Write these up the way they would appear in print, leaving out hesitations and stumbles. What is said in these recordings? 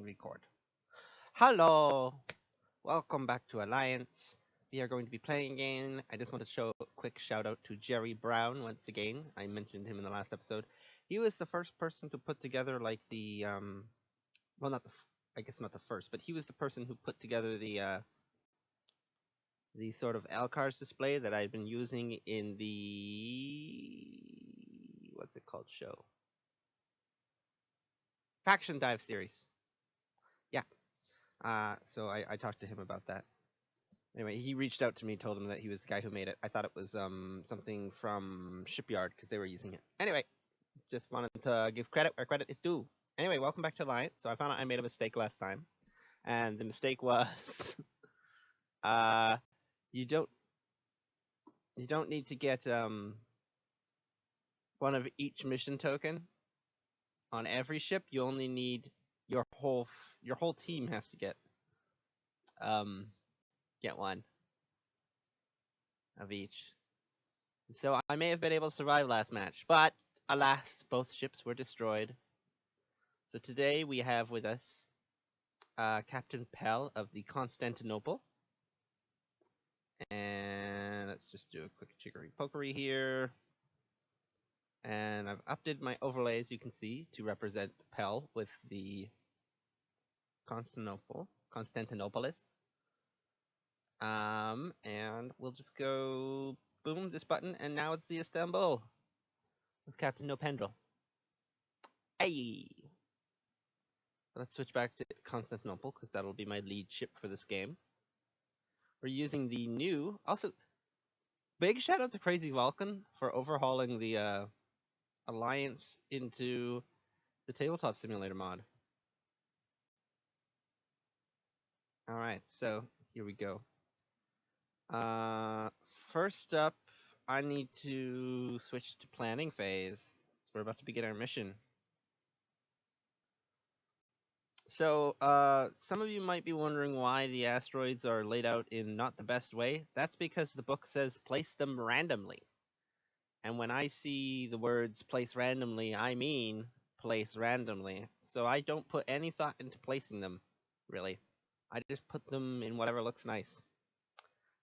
record. Hello! Welcome back to Alliance. We are going to be playing again. I just want to show a quick shout out to Jerry Brown once again. I mentioned him in the last episode. He was the first person to put together like well, not the I guess not the first, but he was the person who put together the sort of Alcars display that I've been using in the what's it called show? Faction Dive series. Yeah. So I talked to him about that. Anyway, he reached out to me, told him that he was the guy who made it. I thought it was something from Shipyard because they were using it. Anyway, just wanted to give credit where credit is due. Anyway, welcome back to Alliance. So I found out I made a mistake last time, and the mistake was uh you don't need to get one of each mission token on every ship. You only need your whole team has to um get one of each. So I may have been able to survive last match, but alas, both ships were destroyed. So today we have with us Captain Pell of the Constantinople. And let's just do a quick chicory pokery here. And I've updated my overlays, you can see, to represent Pell with the Constantinopolis. And we'll just go boom this button, and now it's the Istanbul with Captain Nopendrel. Hey! Let's switch back to Constantinople because that'll be my lead ship for this game. We're using the new. Also, big shout out to Crazy Vulcan for overhauling the Alliance into the Tabletop Simulator mod. Alright, so here we go. First up, I need to switch to planning phase. So we're about to begin our mission. So, some of you might be wondering why the asteroids are laid out in not the best way. That's because the book says place them randomly. And when I see the words place randomly, I mean place randomly. So I don't put any thought into placing them, really. I just put them in whatever looks nice.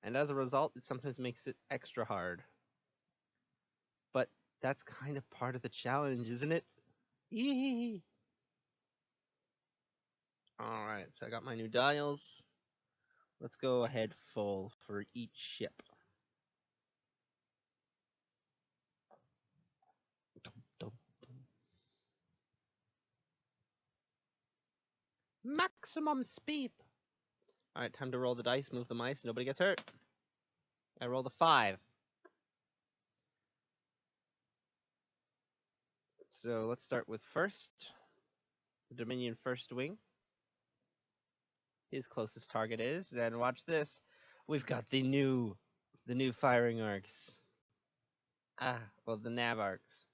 And as a result, it sometimes makes it extra hard. But that's kind of part of the challenge, isn't it? Yee! Alright, so I got my new dials. Let's go ahead full for each ship. Maximum speed! Alright, time to roll the dice, move the mice, nobody gets hurt. I roll the 5. So let's start with first. The Dominion first wing. His closest target is, then watch this. We've got the new firing arcs. Well, the nav arcs.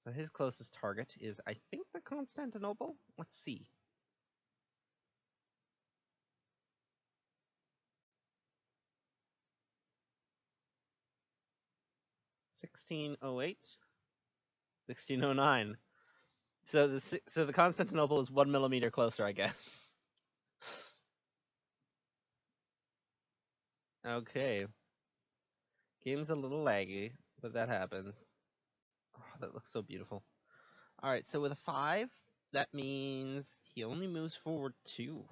So his closest target is, I think, the Constantinople? Let's see. (1608) 1609. So the Constantinople is 1 millimeter closer, I guess. Okay. Game's a little laggy, but that happens. Oh, that looks so beautiful. Alright, so with a 5, that means he only moves forward 2.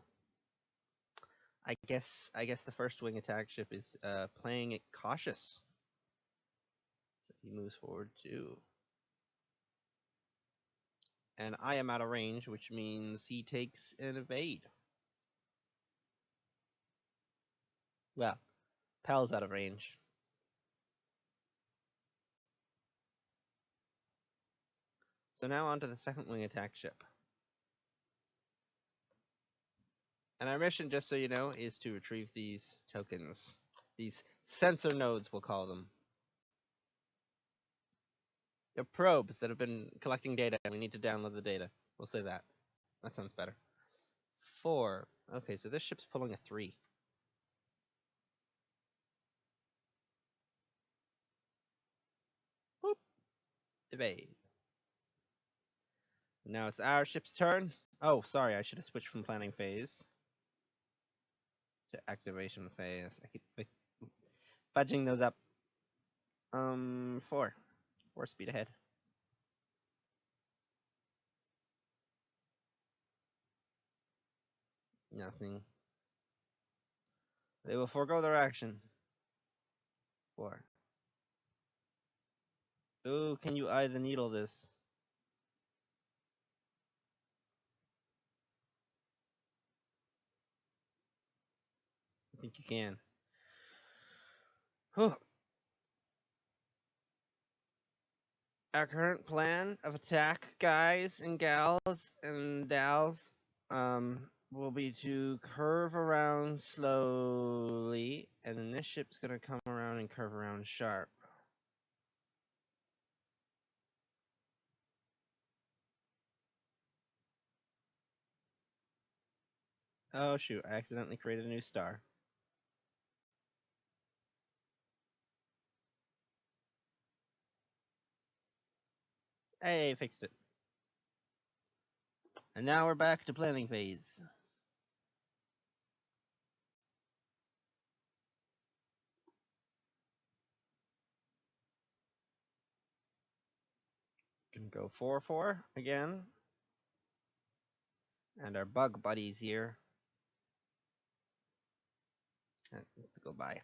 I guess the first wing attack ship is playing it cautious. So he moves forward 2. And I am out of range, which means he takes an evade. Well, Pal's out of range. So now on to the second wing attack ship. And our mission, just so you know, is to retrieve these tokens. These sensor nodes, we'll call them. They're probes that have been collecting data, and we need to download the data. We'll say that. That sounds better. 4. Okay, so this ship's pulling a 3. Boop. Evade. Now it's our ship's turn. Oh, sorry, I should have switched from planning phase to activation phase. I keep fudging those up. 4. 4 speed ahead. Nothing. They will forego their action. 4. Ooh, can you eye the needle this? I think you can. Whew. Our current plan of attack, guys and gals and dals, will be to curve around slowly, and then this ship's gonna come around and curve around sharp. Oh shoot, I accidentally created a new star. Hey, fixed it. And now we're back to planning phase. Can go 4-4 again. And our bug buddies here. That needs to go by.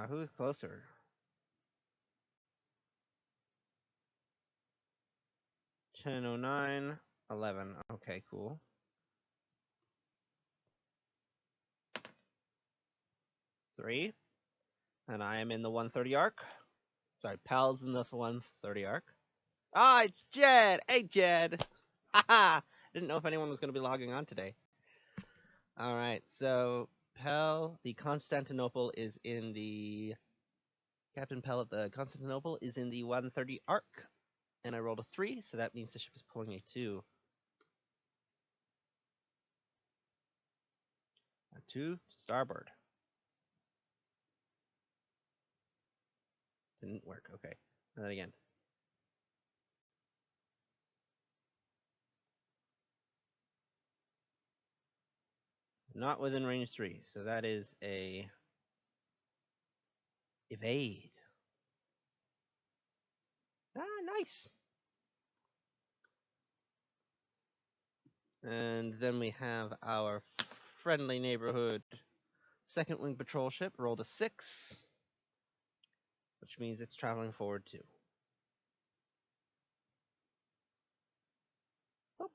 Who's closer? 10:09, 11. Okay, cool. Three. And I am in the 130 arc. Sorry, Pal's in the 130 arc. Ah, it's Jed! Hey, Jed! Haha! Didn't know if anyone was going to be logging on today. Alright, so Pell, the Constantinople is in the... Captain Pell at the Constantinople is in the 130 arc. And I rolled a 3, so that means the ship is pulling a 2. A 2 to starboard. Didn't work, okay. And then again. Not within range 3, so that is a... evade. Ah, nice! And then we have our friendly neighborhood second wing patrol ship, rolled a 6, which means it's traveling forward too. Oh.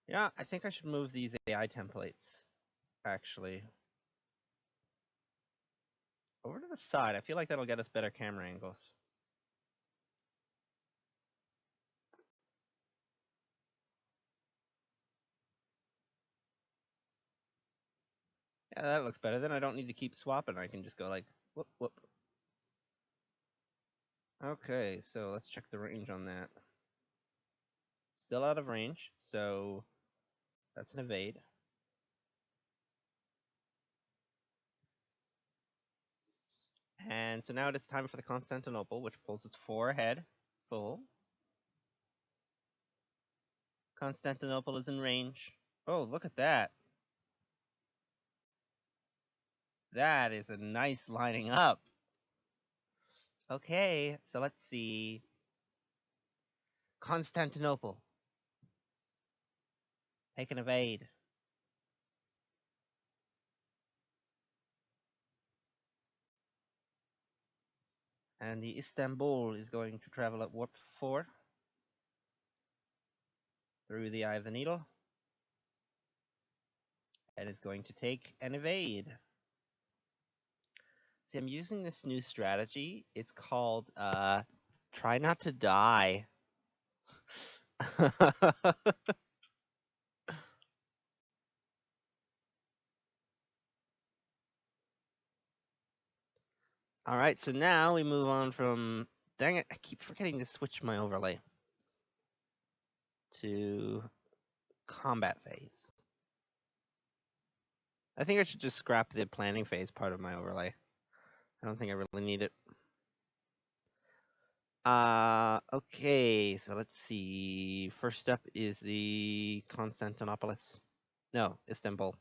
Yeah, I think I should move these AI templates, actually, over to the side. I feel like that'll get us better camera angles. Yeah, that looks better. Then I don't need to keep swapping. I can just go like, whoop, whoop. Okay, so let's check the range on that. Still out of range, so that's an evade. And so now it is time for the Constantinople, which pulls its 4 ahead, full. Constantinople is in range. Oh, look at that. That is a nice lining up. Okay, so let's see. Constantinople. Take an evade. And the Istanbul is going to travel at warp 4 through the eye of the needle. And is going to take an evade. See, I'm using this new strategy. It's called try not to die. All right, so now we move on from... Dang it, I keep forgetting to switch my overlay to combat phase. I think I should just scrap the planning phase part of my overlay. I don't think I really need it. Okay, so let's see. First up is the Constantinopolis. No, Istanbul.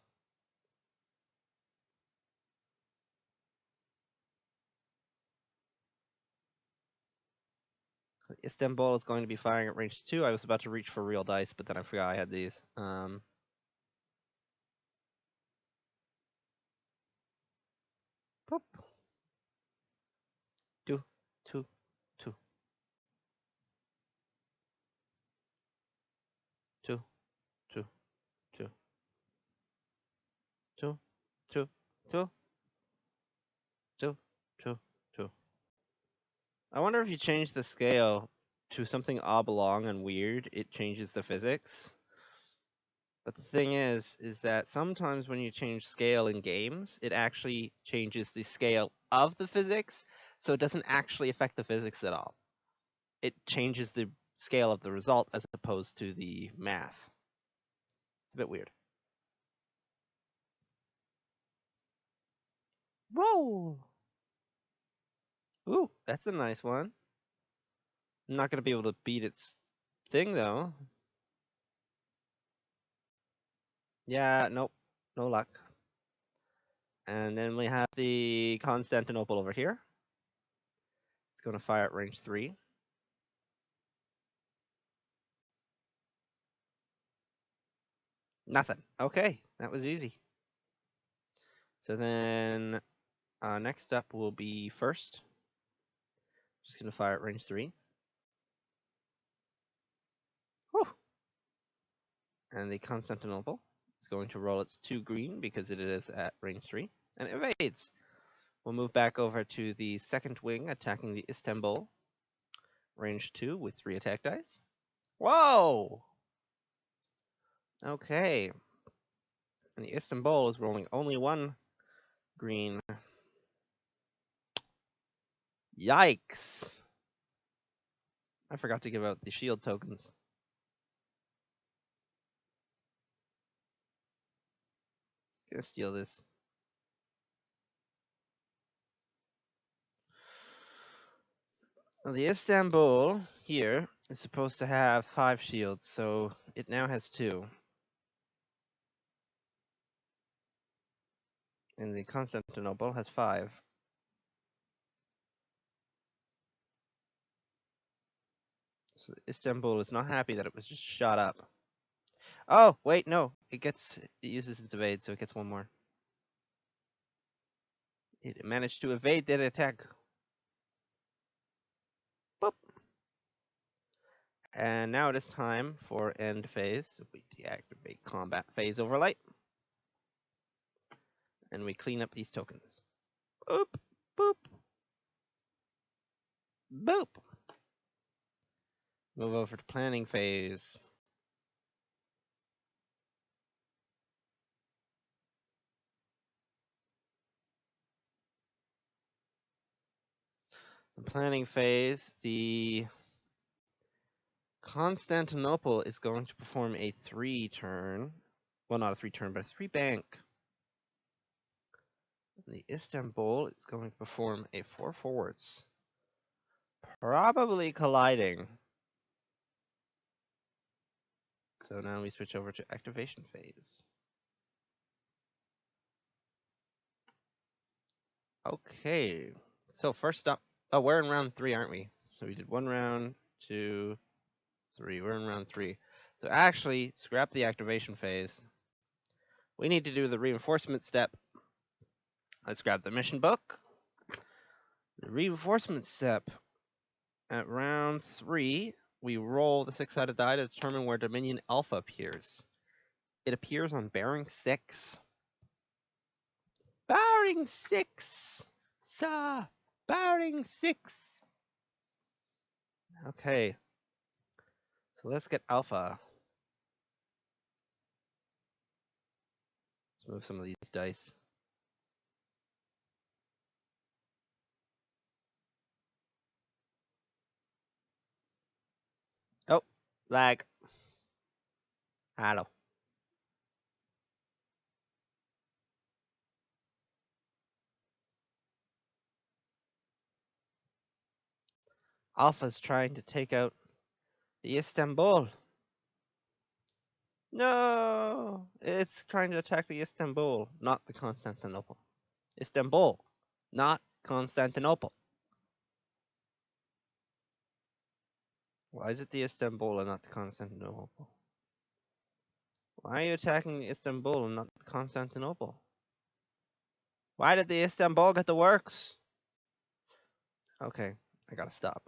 Istanbul is going to be firing at range 2. I was about to reach for real dice, but then I forgot I had these. Boop. Two, two, two, two, two, two, two, two, two, two, two, two. I wonder if you change the scale to something oblong and weird, it changes the physics. But the thing is that sometimes when you change scale in games, it actually changes the scale of the physics, so it doesn't actually affect the physics at all. It changes the scale of the result as opposed to the math. It's a bit weird. Whoa! Ooh, that's a nice one. I'm not going to be able to beat its thing, though. Yeah, nope. No luck. And then we have the Constantinople over here. It's going to fire at range 3. Nothing. Okay, that was easy. So then next up will be first. Just going to fire at range 3. Whew. And the Constantinople is going to roll its 2 green because it is at range 3. And it evades. We'll move back over to the second wing, attacking the Istanbul. Range 2 with 3 attack dice. Whoa! Okay. And the Istanbul is rolling only 1 green. Yikes! I forgot to give out the shield tokens. Gonna steal this. Well, the Istanbul here is supposed to have 5 shields, so it now has 2. And the Constantinople has 5. So Istanbul is not happy that it was just shot up. Oh, wait, no. It uses its evade, so it gets 1 more. It managed to evade that attack. Boop. And now it is time for end phase. So we deactivate combat phase overlay. And we clean up these tokens. Boop, boop, boop. Move over to planning phase. The planning phase, the Constantinople is going to perform a 3 turn. Well, not a 3 turn, but a 3 bank. The Istanbul is going to perform a 4 forwards. Probably colliding. So now we switch over to activation phase. Okay. So first up, oh, we're in round 3, aren't we? So we did 1 round, 2, 3. We're in round 3. So actually, scrap the activation phase. We need to do the reinforcement step. Let's grab the mission book. The reinforcement step. At round 3, we roll the 6-sided die to determine where Dominion Alpha appears. It appears on bearing 6. Bearing 6! Sir! Bearing 6! Okay. So let's get Alpha. Let's move some of these dice. Oh, lag. Hello. Alpha's trying to take out the Istanbul. No! It's trying to attack the Istanbul, not the Constantinople. Istanbul, not Constantinople. Why is it the Istanbul and not the Constantinople? Why are you attacking the Istanbul and not the Constantinople? Why did the Istanbul get the works? Okay, I gotta stop.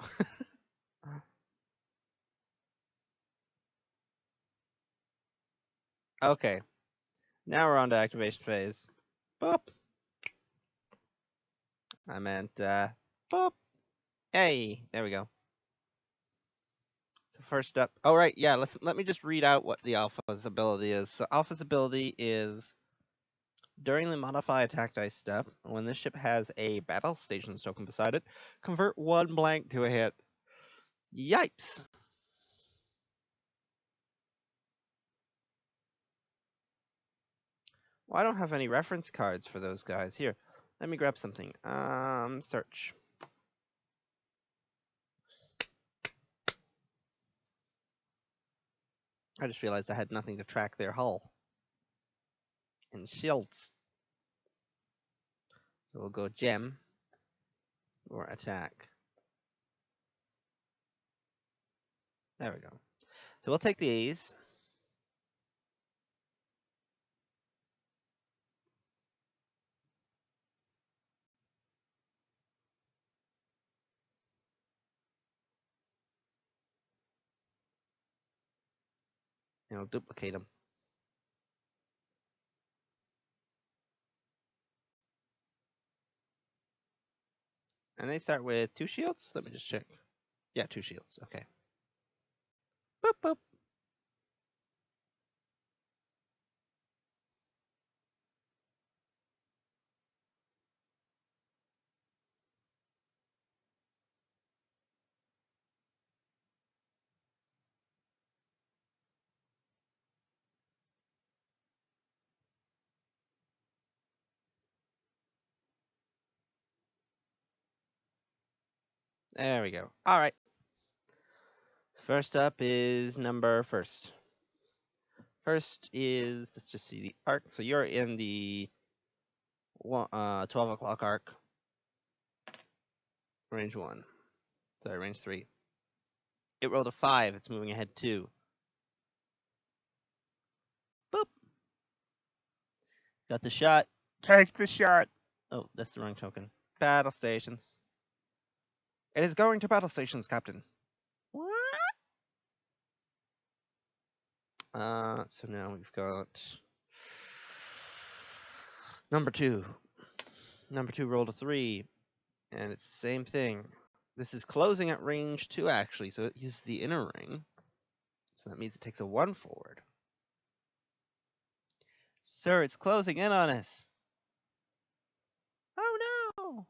Okay, now we're on to activation phase. Boop. I meant, boop. Hey, there we go. So first up, oh right, yeah, let me just read out what the Alpha's ability is. So Alpha's ability is during the modify attack dice step, when this ship has a battle stations token beside it, convert one blank to a hit. Yipes! Well, I don't have any reference cards for those guys. Here, let me grab something. Search. I just realized I had nothing to track their hull. And shields. So we'll go gem or attack. There we go. So we'll take these. And we'll duplicate them. And they start with 2 shields. Let me just check. Yeah, 2 shields. Okay. Boop, boop. There we go. All right. First up is number first. First is, let's just see the arc. So you're in the 12 o'clock arc. Range 1. Sorry, range 3. It rolled a 5. It's moving ahead 2. Boop. Got the shot. Take the shot. Oh, that's the wrong token. Battle stations. It is going to battle stations, Captain. What? So now we've got number 2. Number 2 rolled a 3, and it's the same thing. This is closing at range 2, actually, so it uses the inner ring. So that means it takes a 1 forward. Sir, it's closing in on us. Oh no!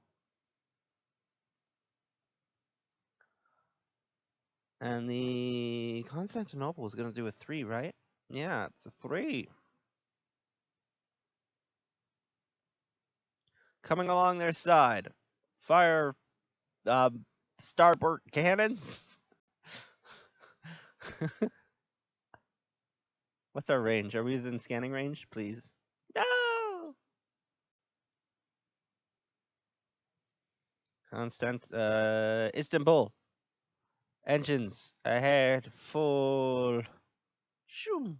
And the Constantinople is going to do a 3, right? Yeah, it's a 3. Coming along their side. Fire starboard cannons. What's our range? Are we within scanning range, please? No! Istanbul. Engines ahead, full. Shoom.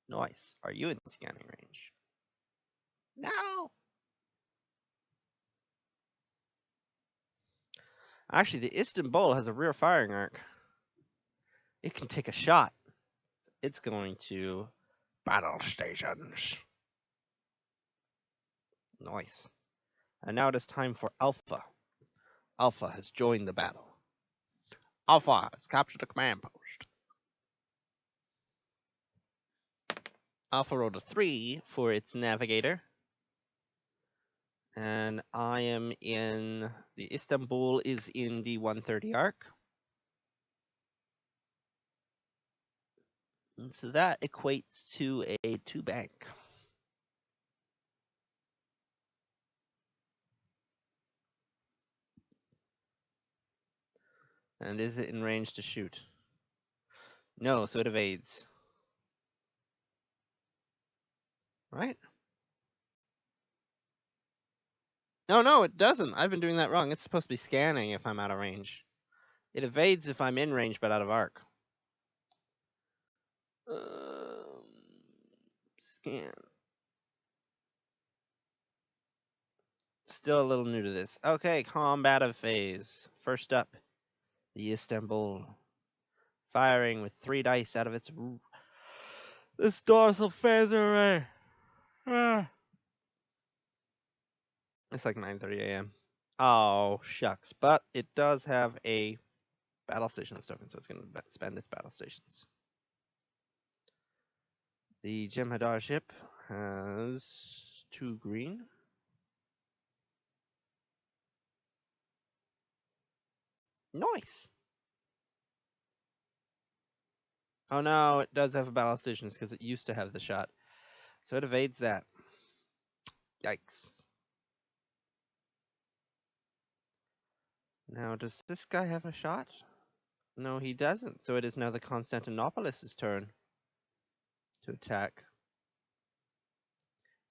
Nice. Are you in scanning range? No. Actually, the Istanbul has a rear firing arc. It can take a shot. It's going to battle stations. Nice. And now it is time for Alpha. Alpha has joined the battle. Alpha has captured a command post. Alpha rolled a 3 for its navigator. And I am in the Istanbul is in the 130 arc. And so that equates to a 2 bank. And is it in range to shoot? No, so it evades. Right? No, it doesn't. I've been doing that wrong. It's supposed to be scanning if I'm out of range. It evades if I'm in range but out of arc. Scan. Still a little new to this. Okay, combative phase. First up, the Istanbul. Firing with 3 dice out of its this dorsal phase array. It's like 9:30 a.m. Oh, shucks. But it does have a battle stations token, so it's going to spend its battle stations. The Jem'Hadar ship has 2 green. Nice. Oh no, it does have a battle stations because it used to have the shot. So it evades that. Yikes. Now, does this guy have a shot? No, he doesn't. So it is now the Constantinopolis' turn to attack.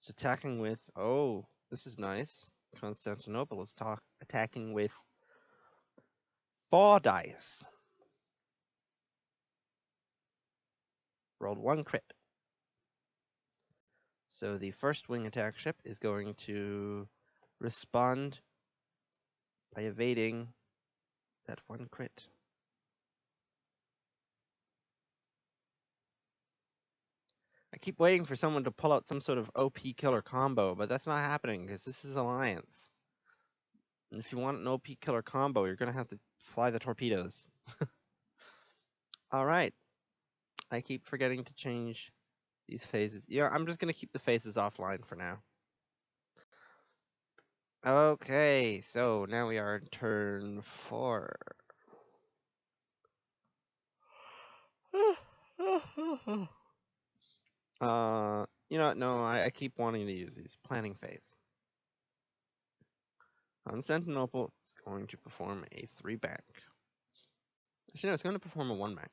It's attacking with... Oh, this is nice. Constantinople is attacking with 4 dice. Rolled 1 crit. So the first wing attack ship is going to respond by evading that 1 crit. I keep waiting for someone to pull out some sort of OP killer combo, but that's not happening because this is Alliance. And if you want an OP killer combo, you're going to have to fly the torpedoes. Alright. I keep forgetting to change these phases. Yeah, I'm just going to keep the phases offline for now. Okay, so now we are in turn 4. You know what? No, I keep wanting to use these. Planning phase. Constantinople is going to perform a 3-bank. Actually, no, it's going to perform a 1-bank.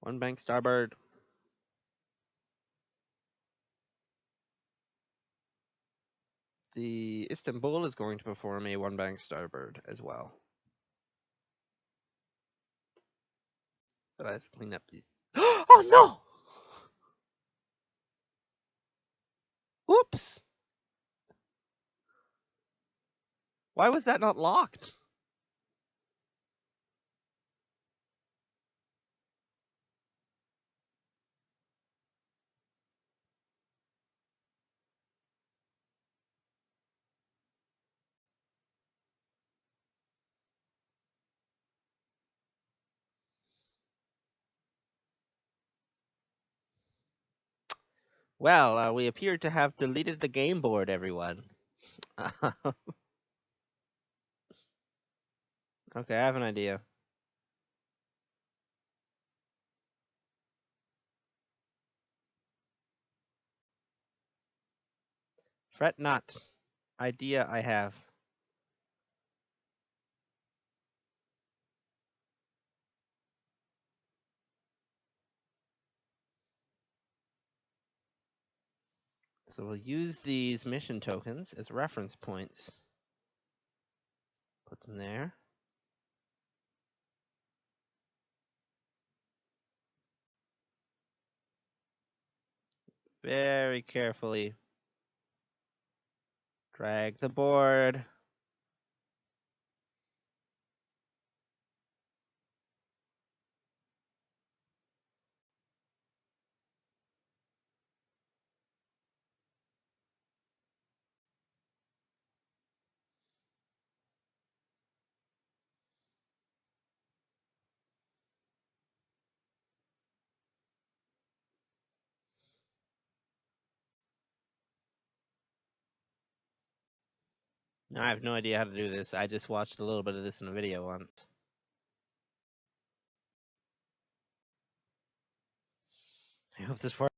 1-bank starboard. The Istanbul is going to perform a 1-bank starboard as well. So let's clean up these. Oh no! Whoops! Why was that not locked? Well, we appear to have deleted the game board, everyone. Okay, I have an idea. Fret not. Idea I have. So we'll use these mission tokens as reference points. Put them there. Very carefully. Drag the board. Now, I have no idea how to do this. I just watched a little bit of this in a video once. I hope this works.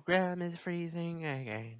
program is freezing again.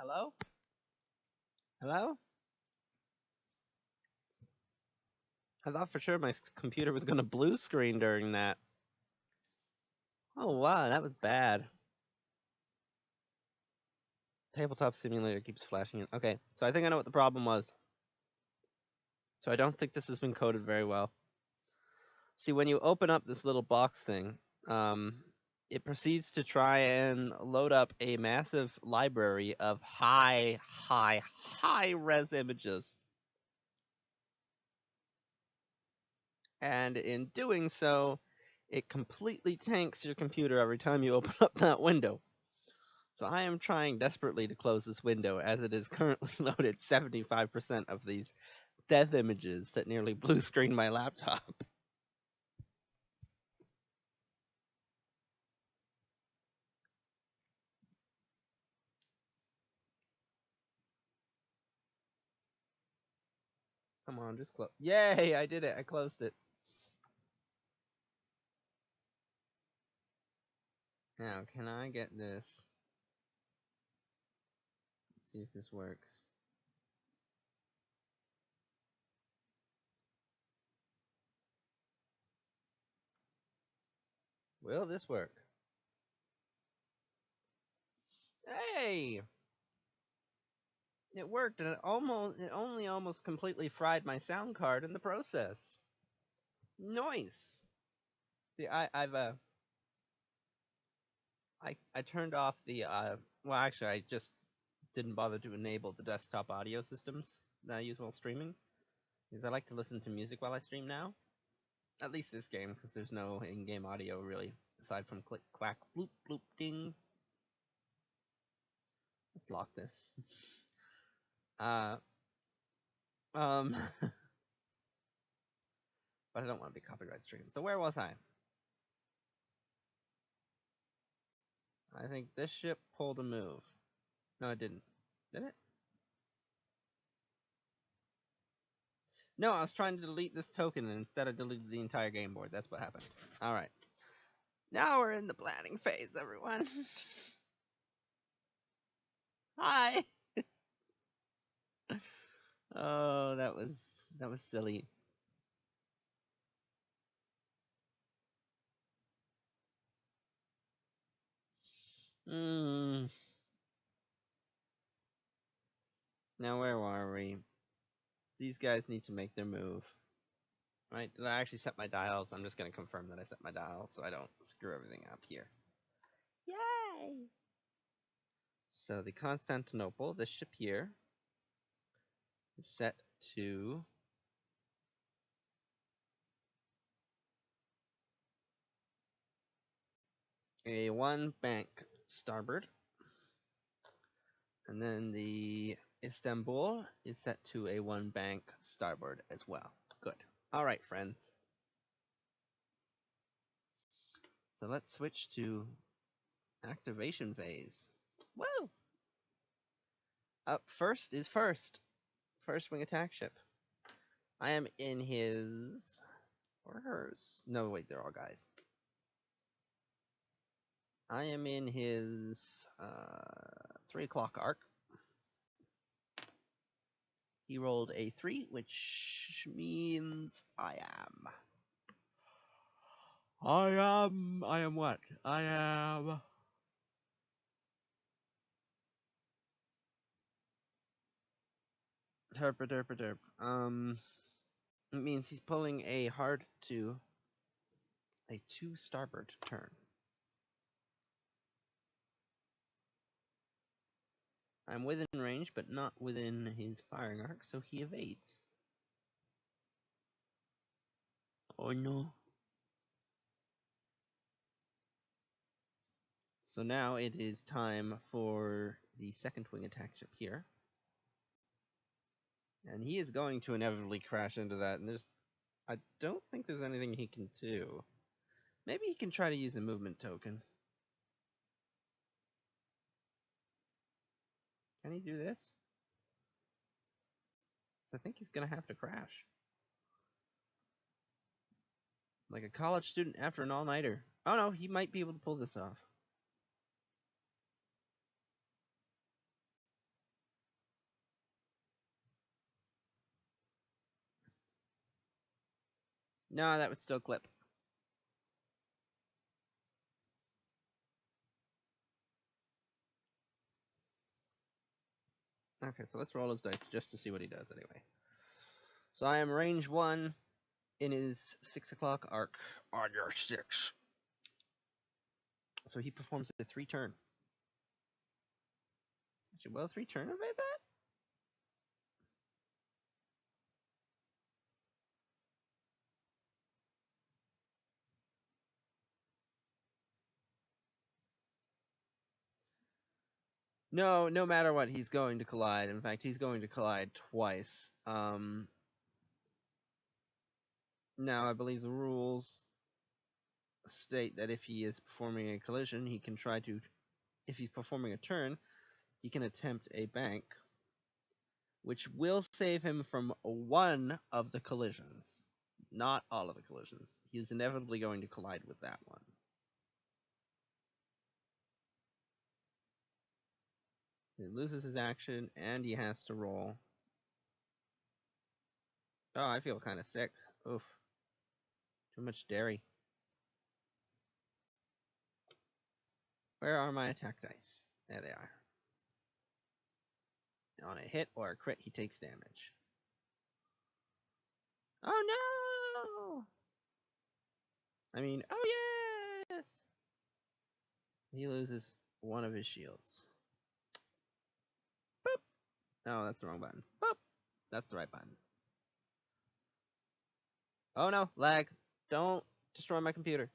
Hello? Hello? I thought for sure my computer was gonna blue screen during that. Oh wow, that was bad. Tabletop simulator keeps flashing in. Okay, so I think I know what the problem was. So I don't think this has been coded very well. See, when you open up this little box thing, um, it proceeds to try and load up a massive library of high res images. And in doing so, it completely tanks your computer every time you open up that window. So I am trying desperately to close this window as it is currently loaded 75% of these death images that nearly blue screened my laptop. Come on, just close. Yay, I did it. I closed it. Now, can I get this? see if this works. Will this work? Hey! It worked, and it only almost completely fried my sound card in the process. Nice. See, I turned off the well, actually I just didn't bother to enable the desktop audio systems that I use while streaming, because I like to listen to music while I stream now. At least this game, because there's no in-game audio really, aside from click, clack, bloop, bloop, ding. Let's lock this. But I don't want to be copyright stricken. So where was I? I think this ship pulled a move. No, it didn't. Did it? No, I was trying to delete this token, and instead I deleted the entire game board. That's what happened. Alright. Now we're in the planning phase, everyone. Hi! Oh, that was silly. Now where are we? These guys need to make their move. Right? Did I actually set my dials? I'm just gonna confirm that I set my dials so I don't screw everything up here. Yay! So the Constantinople, this ship here, is set to a 1 bank starboard. And then the Istanbul is set to a 1 bank starboard as well. Good. All right, friends. So let's switch to activation phase. Woo! Up first is first. First wing attack ship. I am in his or hers. No, wait, they're all guys. I am in his 3 o'clock arc. He rolled a 3, which means I am what? I am derp. It means he's pulling a hard 2, a 2 starboard turn. I'm within range, but not within his firing arc, so he evades. Oh no. So now it is time for the second wing attack ship here. And he is going to inevitably crash into that, and I don't think there's anything he can do. Maybe he can try to use a movement token. Can he do this? So I think he's gonna have to crash. Like a college student after an all-nighter. Oh no, he might be able to pull this off. No, that would still clip. Okay, so let's roll his dice just to see what he does anyway. So I am range 1 in his 6 o'clock arc on your 6. So he performs a 3 turn. Actually, will 3 turn evade that? No, no matter what, he's going to collide. In fact, he's going to collide twice. Now, I believe the rules state that if he is performing a collision, he can try to, if he's performing a turn, he can attempt a bank, which will save him from one of the collisions, not all of the collisions. He is inevitably going to collide with that one. He loses his action, and he has to roll. Oh, I feel kind of sick. Oof. Too much dairy. Where are my attack dice? There they are. On a hit or a crit, he takes damage. Oh no! I mean, oh yes! He loses one of his shields. Boop! No, that's the wrong button. Boop! That's the right button. Oh no, lag. Don't destroy my computer.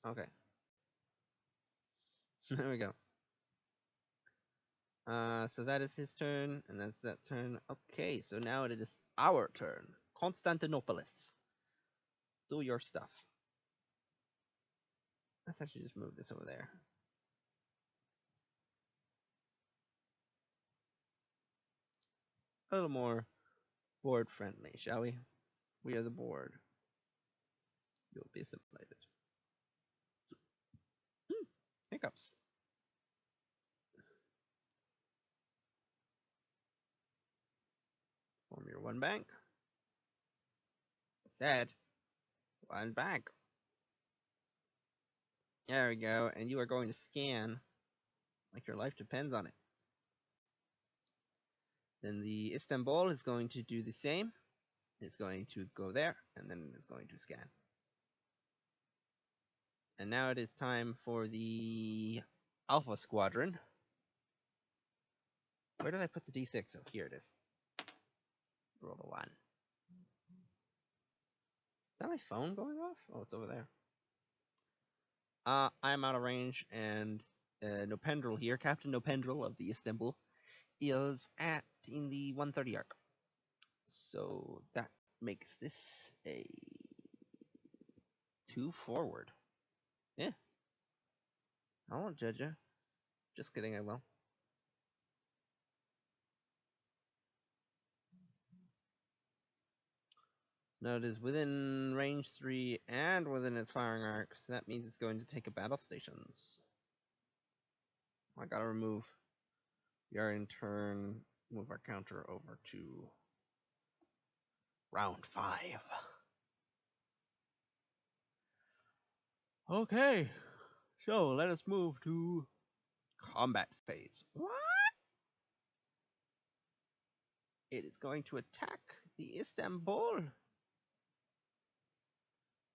Okay. There we go. So that is his turn, and that's that turn. Okay, so now it is our turn. Constantinople. Do your stuff. Let's actually just move this over there. A little more board friendly, shall we? We are the board. You'll be assimilated. Hiccups. Form your one bank. Said one bank. There we go. And you are going to scan like your life depends on it. Then the Istanbul is going to do the same. It's going to go there, and then it's going to scan. And now it is time for the Alpha Squadron. Where did I put the D6? Oh, here it is. Roll a 1. Is that my phone going off? Oh, it's over there. I'm out of range, and Nopendrel here, Captain Nopendrel of the Istanbul, is in the 130 arc. So that makes this a 2 forward. Yeah. I won't judge you. Just kidding, I will. Now it is within range 3 and within its firing arc, so that means it's going to take a battle stations. I gotta remove your in turn, move our counter over to round 5. Okay, so let us move to combat phase. What? It is going to attack the Istanbul.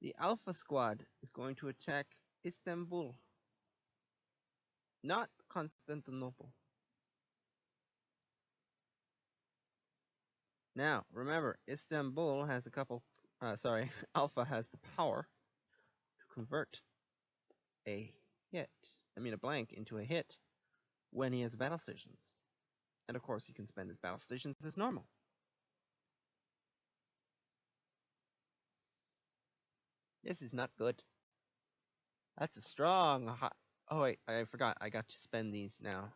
The Alpha Squad is going to attack Istanbul, not Constantinople. Now, remember, Istanbul has a couple, Alpha has the power to convert a blank into a hit when he has battle stations. And of course, he can spend his battle stations as normal. This is not good. That's a strong hot. Oh wait, I forgot. I got to spend these now.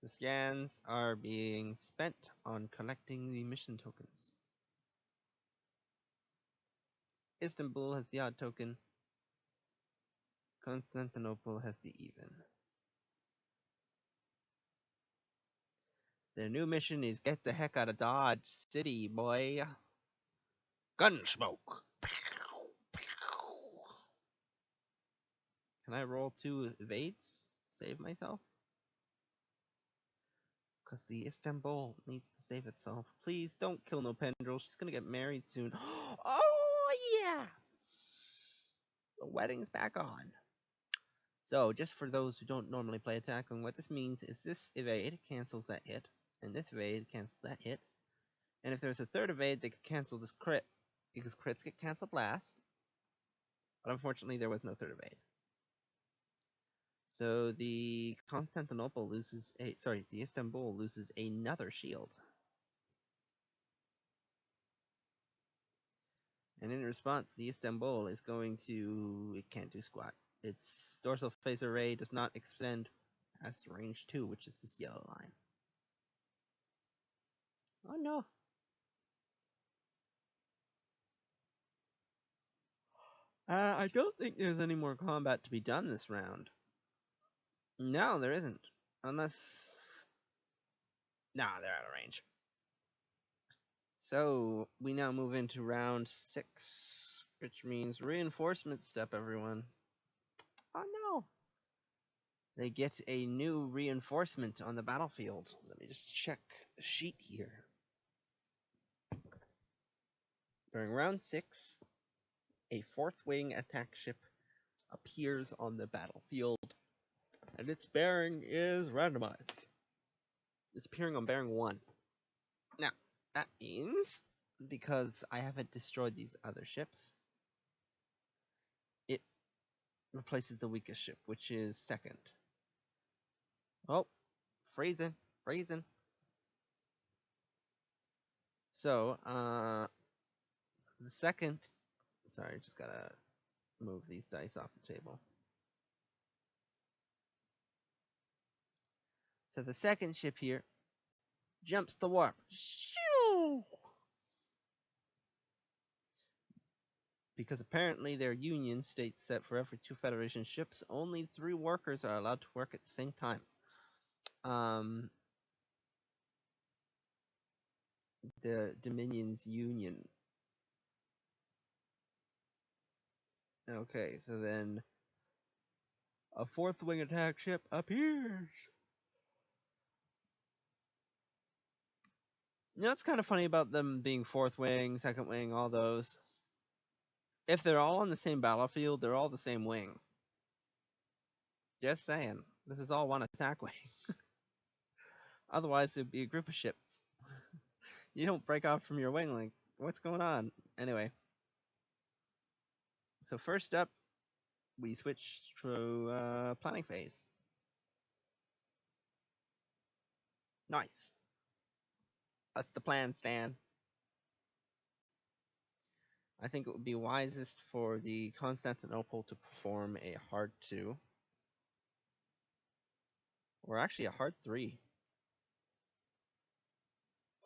The scans are being spent on collecting the mission tokens. Istanbul has the odd token. Constantinople has the even. Their new mission is get the heck out of Dodge City, boy. Gunsmoke. Can I roll 2 evades? Save myself? Because the Istanbul needs to save itself. Please don't kill Nopendrel. She's gonna get married soon. Oh yeah! The wedding's back on. So, just for those who don't normally play attacking, what this means is this evade cancels that hit, and this evade cancels that hit. And if there's a third evade, they could cancel this crit, because crits get cancelled last. But unfortunately, there was no third evade. So the the Istanbul loses another shield. And in response, the Istanbul is going to... It can't do squat. Its dorsal phase array does not extend past range 2, which is this yellow line. Oh no. I don't think there's any more combat to be done this round. No, there isn't. Unless... Nah, they're out of range. So we now move into round 6, which means reinforcement step, everyone. Oh no! They get a new reinforcement on the battlefield. Let me just check the sheet here. During round 6, a 4th wing attack ship appears on the battlefield, and its bearing is randomized. It's appearing on bearing 1. Now, that means, because I haven't destroyed these other ships, it replaces the weakest ship, which is 2nd. Oh, freezing. So, the 2nd, sorry, just gotta move these dice off the table. So the 2nd ship here jumps the warp. Shoo! Because apparently their union states that for every 2 Federation ships, only 3 workers are allowed to work at the same time. The Dominion's union. Okay, so then a 4th wing attack ship appears. You know what's kind of funny about them being 4th wing, 2nd wing, all those? If they're all on the same battlefield, they're all the same wing. Just saying. This is all one attack wing. Otherwise, it'd be a group of ships. You don't break off from your wing, like, what's going on? Anyway. So first up, we switch to planning phase. Nice. That's the plan, Stan. I think it would be wisest for the Constantinople to perform a hard 2. Or actually a hard 3.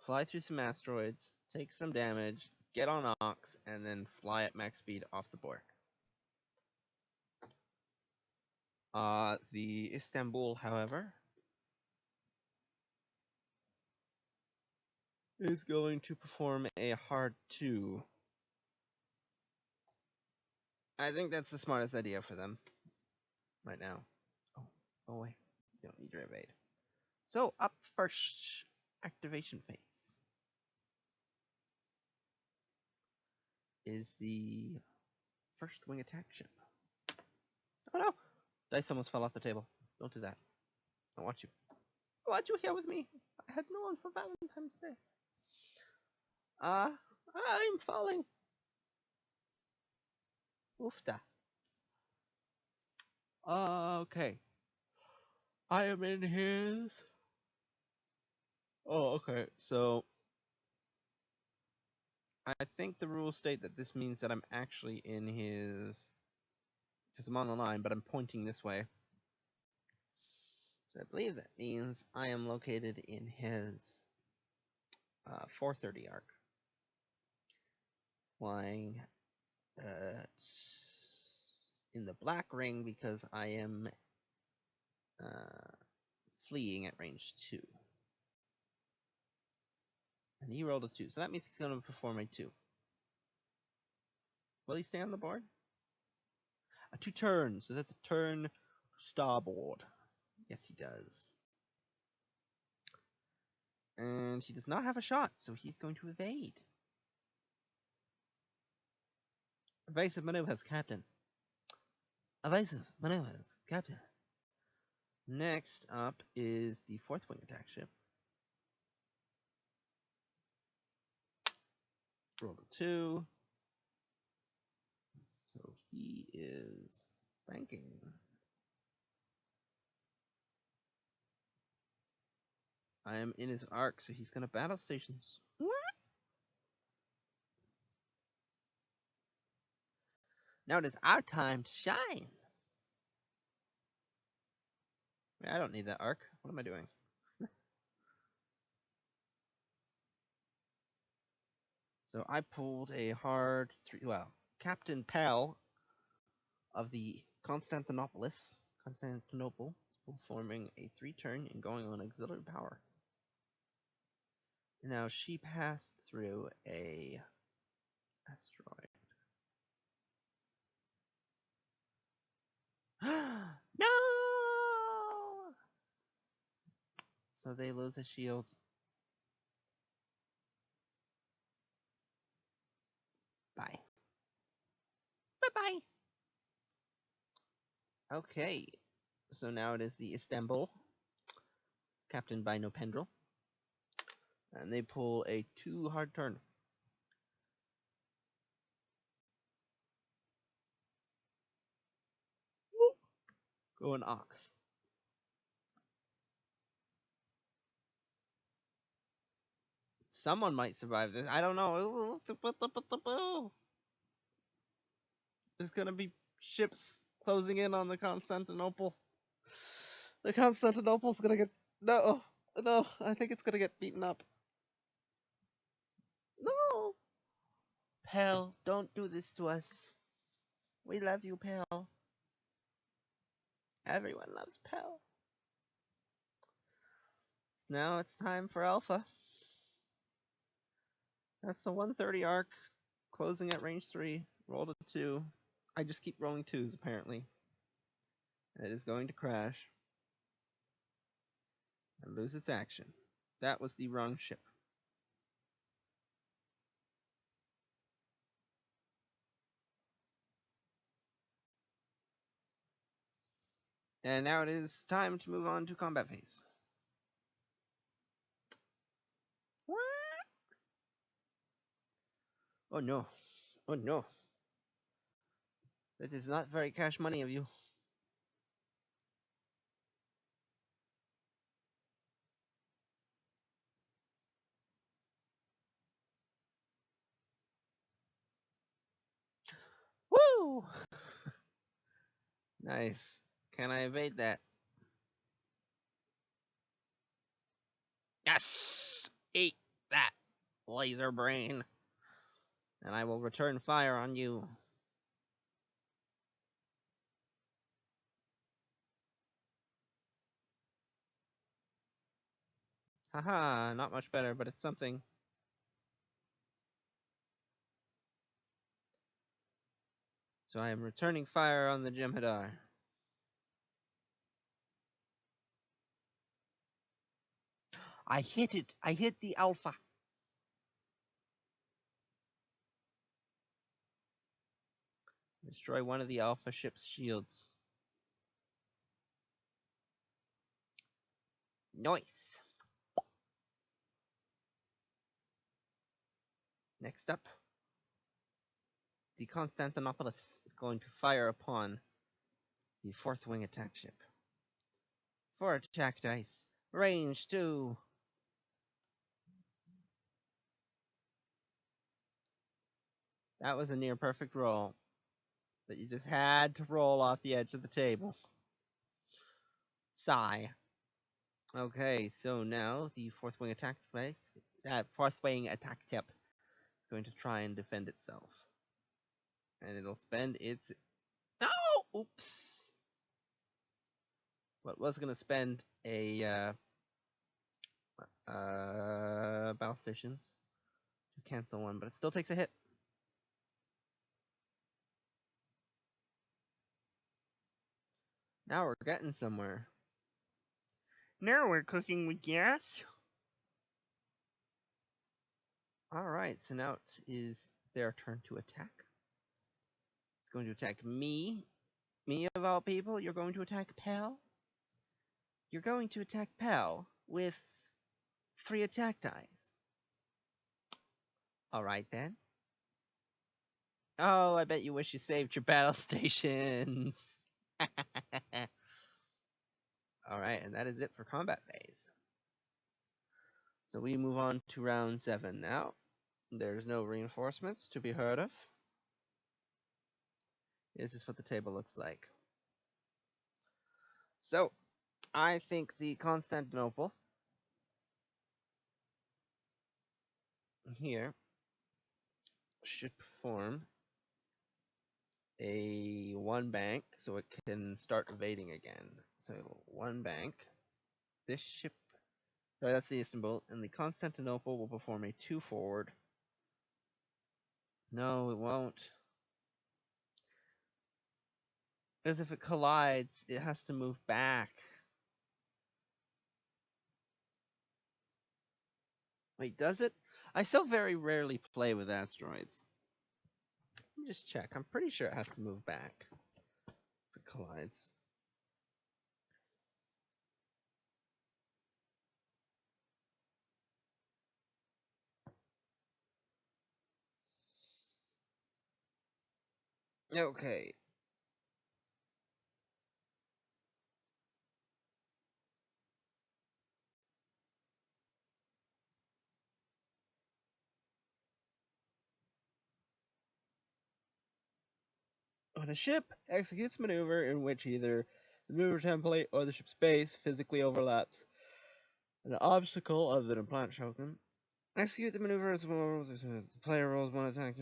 Fly through some asteroids, take some damage, get on Ox, and then fly at max speed off the board. The Istanbul, however, is going to perform a hard 2. I think that's the smartest idea for them right now. Oh wait, you don't need your evade. So up first, activation phase is the 1st wing attack ship. Oh no! Dice almost fell off the table. Don't do that. I want you. I want you here with me. I had no one for Valentine's Day. I'm falling. Oofta. Okay. I am in his. Oh, okay. So I think the rules state that this means that I'm actually in his. Because I'm on the line, but I'm pointing this way. So I believe that means I am located in his 430 arc. Flying in the black ring because I am fleeing at range 2. And he rolled a 2, so that means he's going to perform a 2. Will he stay on the board? A 2 turns, so that's a turn starboard. Yes, he does. And he does not have a shot, so he's going to evade. Evasive maneuvers, Captain. Evasive maneuvers, Captain. Next up is the 4th wing attack ship. Rolled a 2. So he is banking. I am in his arc, so he's going to battle stations. Now it is our time to shine. I don't need that arc. What am I doing? So I pulled a hard 3. Well, Captain Pal of the Constantinople is performing a 3 turn and going on auxiliary power. Now she passed through a asteroid. No! So they lose a shield. Bye. Bye-bye. Okay. So now it is the Istanbul, captained by Nopendrel. And they pull a 2 hard turn. Go an ox. Someone might survive this. I don't know. There's gonna be ships closing in on the Constantinople. The Constantinople's gonna get no. I think it's gonna get beaten up. No, Pal, don't do this to us. We love you, Pal. Everyone loves Pal. Now it's time for Alpha. That's the 130 arc, closing at range 3. Rolled a 2. I just keep rolling 2s apparently. It is going to crash and lose its action. That was the wrong ship. And now it is time to move on to combat phase. Oh no. Oh no. That is not very cash money of you. Woo! Nice. Can I evade that? Yes! Eat that, laser brain. And I will return fire on you. Haha, not much better, but it's something. So I am returning fire on the Jem'Hadar. I hit it. I hit the Alpha. Destroy one of the Alpha ship's shields. Nice. Next up, the Constantinople is going to fire upon the 4th Wing attack ship. 4 attack dice. Range 2. That was a near perfect roll. But you just had to roll off the edge of the table. Sigh. Okay, so now the 4th Wing attack place, 4th Wing attack tip is going to try and defend itself. And it'll spend its... No! Oops! Well, it was going to spend a battle stations to cancel one, but it still takes a hit. Now we're getting somewhere. Now we're cooking with gas. Alright, so now it is their turn to attack. It's going to attack me. Me of all people, you're going to attack Pal? You're going to attack Pal with 3 attack dice. Alright then. Oh, I bet you wish you saved your battle stations. Alright, and that is it for combat phase. So we move on to round 7 now. There's no reinforcements to be heard of. This is what the table looks like. So, I think the Constantinople here should perform a 1 bank so it can start evading again. So 1 bank. This ship Right, that's the Istanbul. And the Constantinople will perform a 2 forward. No, it won't. Because if it collides, it has to move back. Wait, does it? I so very rarely play with asteroids. Let me just check. I'm pretty sure it has to move back if it collides. Okay. When a ship executes a maneuver in which either the maneuver template or the ship's base physically overlaps an obstacle other than a plant token, execute the maneuver as well as the player rolls one attack.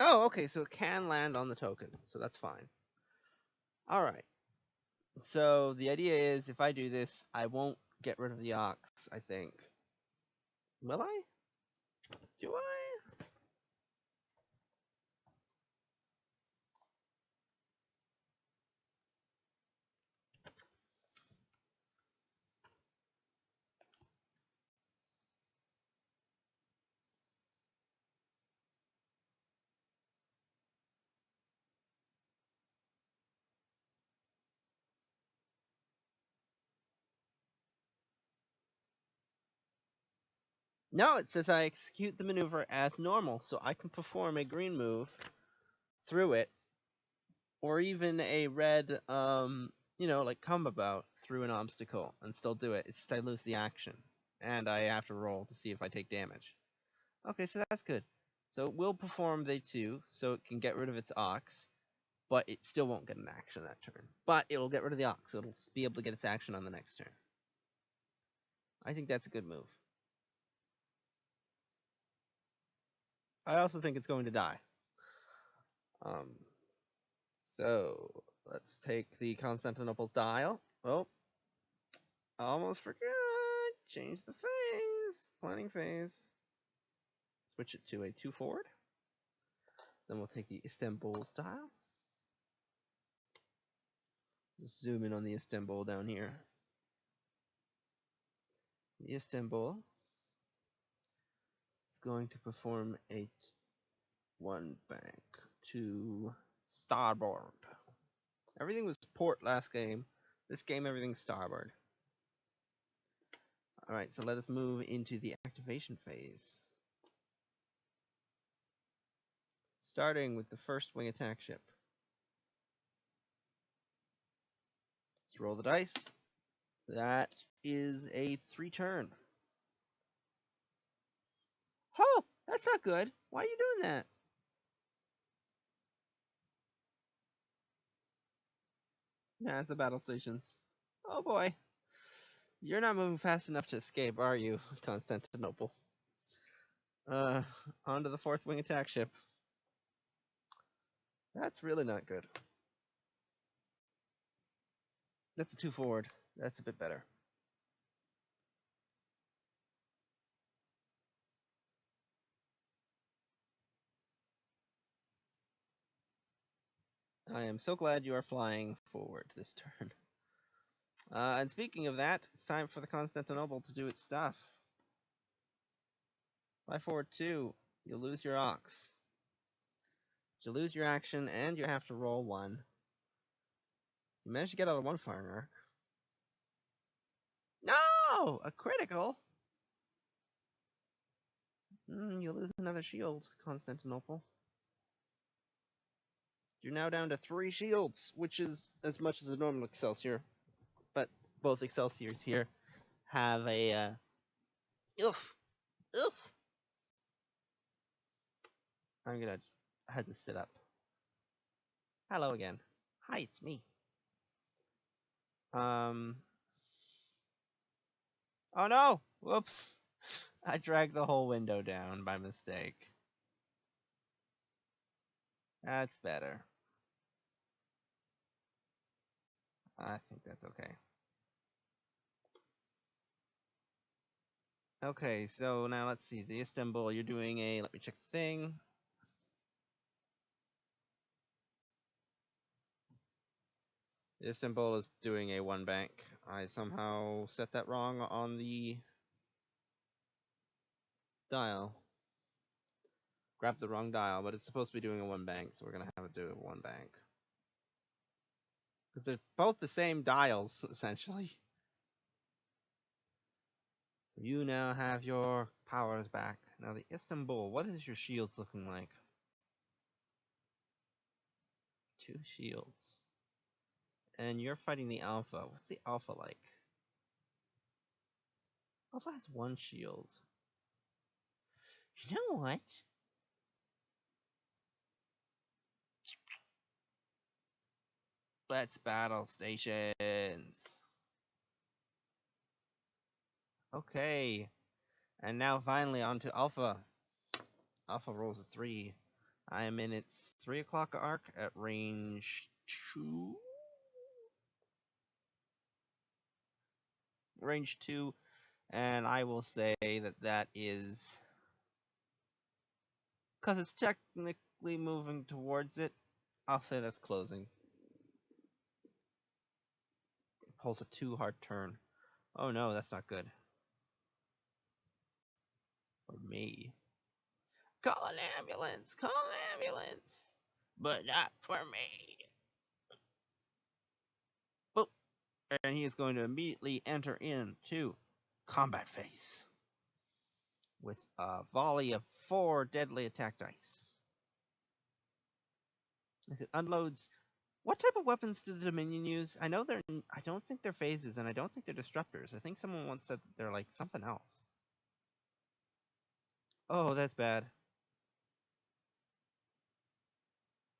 Oh, okay, so it can land on the token, so that's fine. Alright. So the idea is if I do this, I won't get rid of the ox, I think. Will I? Do I? No, it says I execute the maneuver as normal, so I can perform a green move through it, or even a red, like combo bout through an obstacle and still do it. It's just I lose the action, and I have to roll to see if I take damage. Okay, so that's good. So it will perform the 2, so it can get rid of its ox, but it still won't get an action that turn. But it'll get rid of the ox, so it'll be able to get its action on the next turn. I think that's a good move. I also think it's going to die. So let's take the Constantinople's dial. Oh, almost forgot. Change the phase. Planning phase. Switch it to a 2 forward. Then we'll take the Istanbul's dial. Just zoom in on the Istanbul down here. The Istanbul is going to perform a 1 bank to starboard. Everything was port last game. This game, everything's starboard. Alright, so let us move into the activation phase. Starting with the first wing attack ship. Let's roll the dice. That is a 3 turn. Oh, that's not good. Why are you doing that? Nah, it's the battle stations. Oh boy. You're not moving fast enough to escape, are you, Constantinople? Onto the 4th wing attack ship. That's really not good. That's a 2 forward. That's a bit better. I am so glad you are flying forward this turn. And speaking of that, it's time for the Constantinople to do its stuff. Fly forward 2. You'll lose your ox. You lose your action, and you have to roll 1. So you managed to get out of 1 firing arc. No! A critical? You'll lose another shield, Constantinople. You're now down to 3 shields, which is as much as a normal Excelsior. But both Excelsiors here have a, oof! I'm gonna have to sit up. Hello again. Hi, it's me. Oh no! Whoops! I dragged the whole window down by mistake. That's better. I think that's okay. Okay, so now let's see. The Istanbul, you're doing a. Let me check the thing. Istanbul is doing a one bank. I somehow set that wrong on the dial. Grabbed the wrong dial, but it's supposed to be doing a one bank, so we're gonna have it do a one bank. Because they're both the same dials, essentially. You now have your powers back. Now the Istanbul, what is your shields looking like? 2 shields. And you're fighting the Alpha. What's the Alpha like? Alpha has 1 shield. You know what? Let's battle stations. Okay. And now finally on to Alpha. Alpha rolls a 3. I am in its 3 o'clock arc at range 2. Range 2. And I will say that that is... because it's technically moving towards it, I'll say that's closing. It pulls a 2 hard turn. Oh no, that's not good. For me. Call an ambulance! Call an ambulance! But not for me. Boop. And he is going to immediately enter into combat phase with a volley of 4 deadly attack dice. As it unloads, what type of weapons do the Dominion use? I know I don't think they're phases, and I don't think they're disruptors. I think someone once said that they're like something else. Oh, that's bad.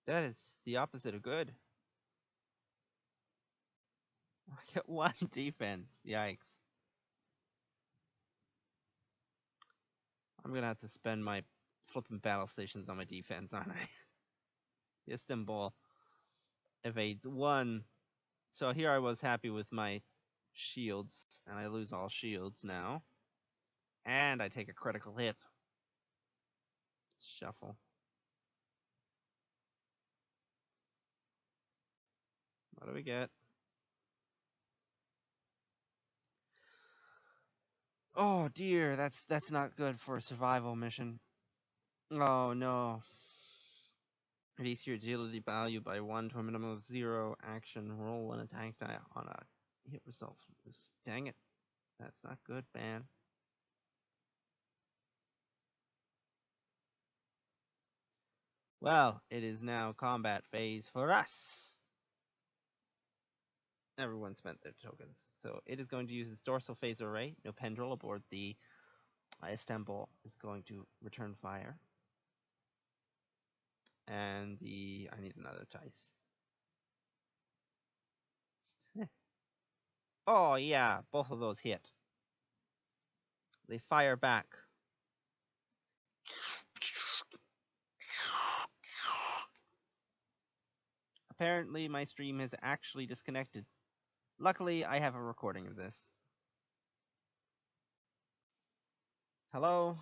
That is the opposite of good. I get 1 defense. Yikes. I'm gonna have to spend my flipping battle stations on my defense, aren't I? Istanbul evades 1. So here I was happy with my shields, and I lose all shields now. And I take a critical hit. Let's shuffle. What do we get? Oh dear, that's not good for a survival mission. Oh no. Reduce your agility value by 1 to a minimum of 0. Action. Roll an attack die on a hit result. Dang it. That's not good, man. Well, it is now combat phase for us. Everyone spent their tokens. So it is going to use its dorsal phase array. No Pendrel aboard the Istanbul is going to return fire. And I need another dice. Oh yeah, both of those hit. They fire back. Apparently my stream has actually disconnected. Luckily, I have a recording of this. Hello?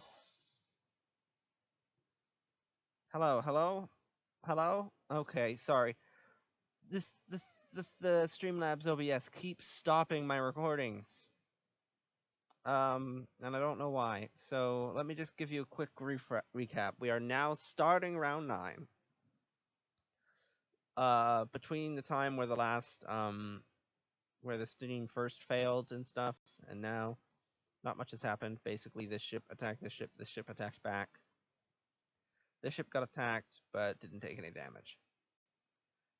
Hello, hello? Hello? Okay, sorry. The Streamlabs OBS keeps stopping my recordings. And I don't know why. So let me just give you a quick recap. We are now starting round 9. Between the time where the last where the stream first failed and stuff, and now not much has happened. Basically, this ship attacked this ship attacked back. This ship got attacked, but didn't take any damage.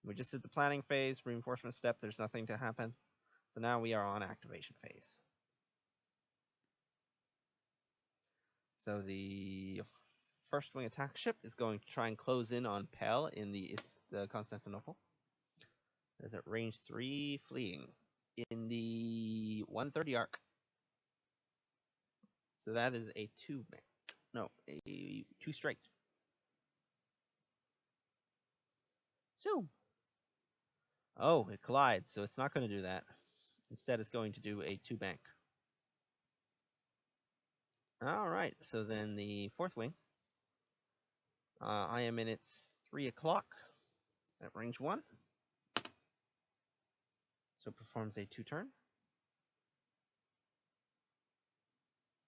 We just did the planning phase, reinforcement step, there's nothing to happen. So now we are on activation phase. So the first wing attack ship is going to try and close in on Pell in the Constantinople. Is at range 3, fleeing in the 130 arc. So that is a 2 straight. So Oh, it collides, so it's not going to do that. Instead, it's going to do a 2-bank. All right, so then the fourth wing. I am in its 3 o'clock at range 1. So it performs a 2-turn.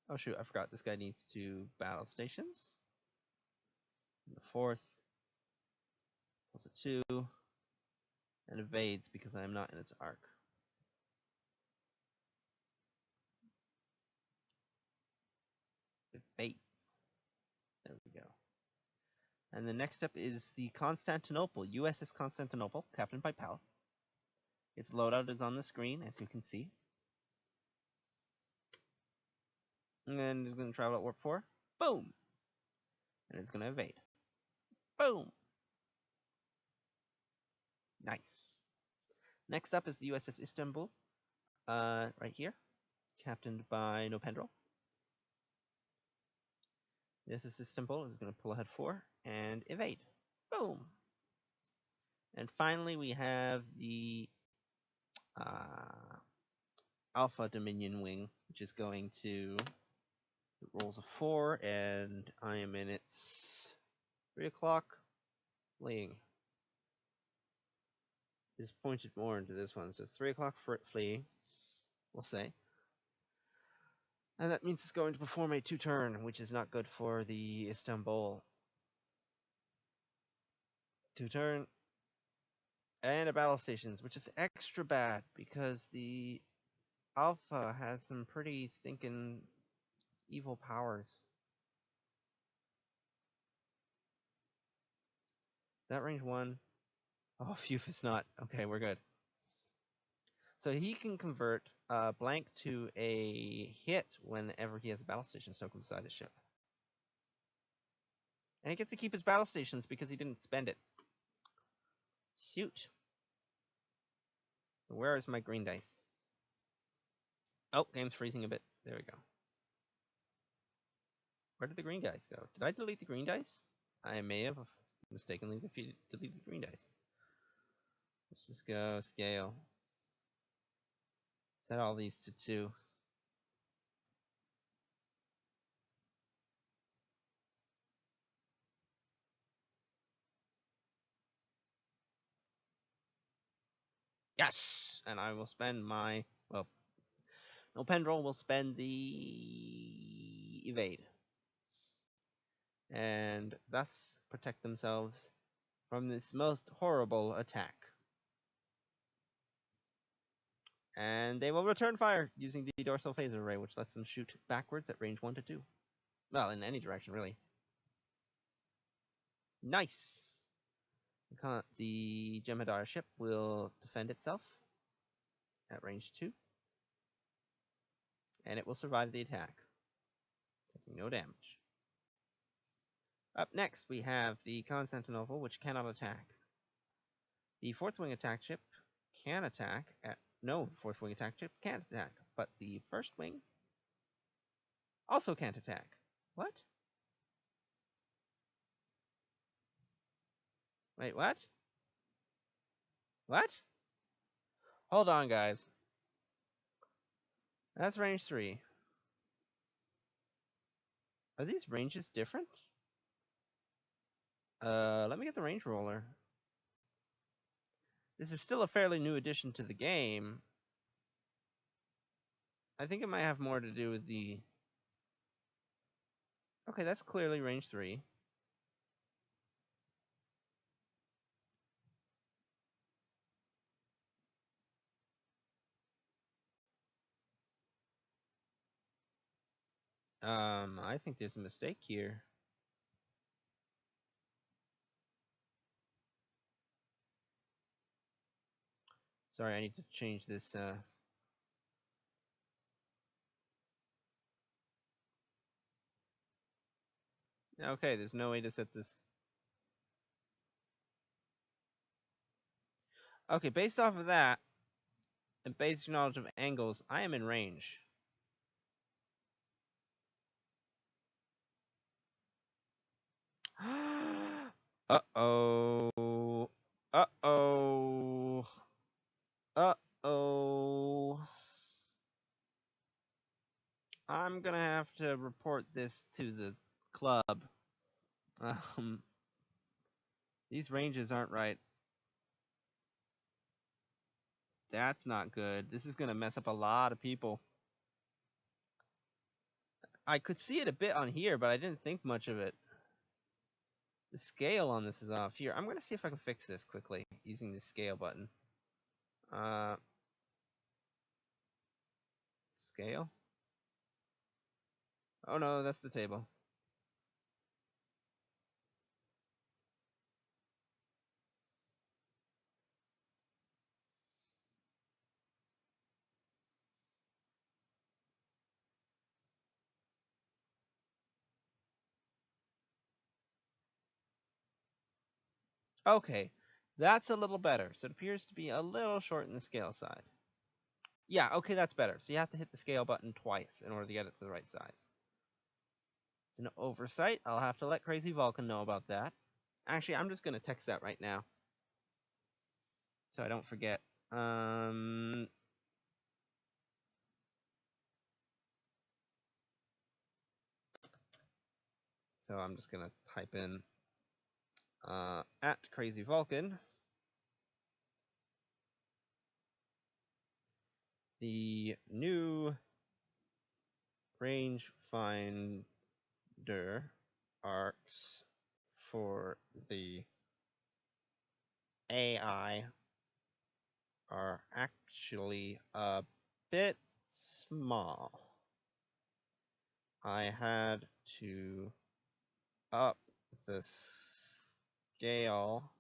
Oh shoot, I forgot. This guy needs 2 battle stations. And the fourth pulls a 2 and evades because I am not in its arc. Evades. There we go. And the next up is the Constantinople, USS Constantinople, captained by Pal. Its loadout is on the screen, as you can see. And then it's going to travel at warp 4. Boom! And it's going to evade. Boom! Nice. Next up is the USS Istanbul, right here, captained by Nopendrel. The USS Istanbul is going to pull ahead 4 and evade. Boom! And finally, we have the Alpha Dominion wing, which is going to... It rolls a 4, and I am in its 3 o'clock, fleeing. It's pointed more into this one, so 3 o'clock for fleeing, we'll say. And that means it's going to perform a 2-turn, which is not good for the Istanbul. 2-turn, and a battle stations, which is extra bad because the Alpha has some pretty stinking evil powers. Is that range 1? Oh, phew, it's not. Okay, we're good. So he can convert blank to a hit whenever he has a battle station stuck beside his ship. And he gets to keep his battle stations because he didn't spend it. Shoot. So where is my green dice? Oh, game's freezing a bit. There we go. Where did the green dice go? Did I delete the green dice? I may have mistakenly deleted the green dice. Let's just go scale. Set all these to 2. Yes! And I will spend my... Well, Nopendrel will spend the evade. And thus protect themselves from this most horrible attack. And they will return fire using the dorsal phaser array, which lets them shoot backwards at range 1 to 2. Well, in any direction, really. Nice! The Jem'Hadar ship will defend itself at range 2. And it will survive the attack, taking no damage. Up next, we have the Constantinople, which cannot attack. The fourth wing attack ship can attack at... No, the fourth wing attack ship can't attack, but the first wing also can't attack. What? Wait, what? What? Hold on, guys. That's range 3. Are these ranges different? Let me get the range roller. This is still a fairly new addition to the game. I think it might have more to do with the... Okay, that's clearly range 3. I think there's a mistake here. Sorry, I need to change this, Okay, there's no way to set this. Okay, based off of that, and basic knowledge of angles, I am in range. Uh-oh. Uh-oh. report this to the club. Um, these ranges aren't right. That's not good. This is gonna mess up a lot of people. I could see it a bit on here, but I didn't think much of it. The scale on this is off. Here, I'm gonna see if I can fix this quickly using the scale button. Scale? Oh no, that's the table. Okay, that's a little better. So it appears to be a little short in the scale side. Yeah, okay, that's better. So you have to hit the scale button twice in order to get it to the right size. It's an oversight. I'll have to let Crazy Vulcan know about that. Actually, I'm just going to text that right now so I don't forget. So I'm just going to type in at Crazy Vulcan. The new rangefinder arcs for the AI are actually a bit small. I had to up the scale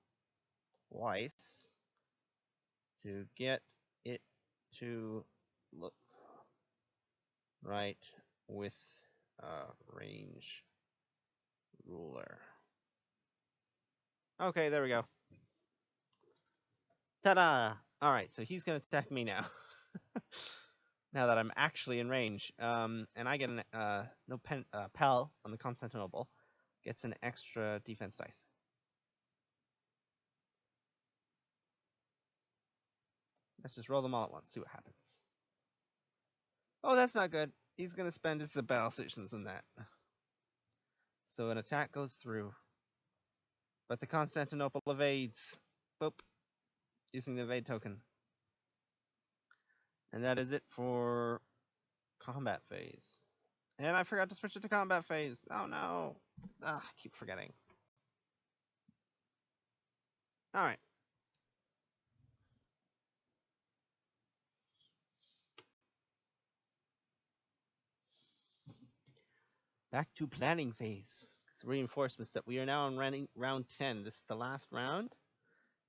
twice to get it to look right with a range ruler. Okay, there we go. Ta-da! Alright, so he's going to attack me now. Now that I'm actually in range. And I get an Pell on the Constantinople gets an extra defense dice. Let's just roll them all at once, see what happens. Oh, that's not good. He's going to spend his battle stations on that. So an attack goes through. But the Constantinople evades. Boop. Using the evade token. And that is it for combat phase. And I forgot to switch it to combat phase. Oh no. I keep forgetting. Alright. Back to planning phase. Reinforcements that we are now on round 10. This is the last round.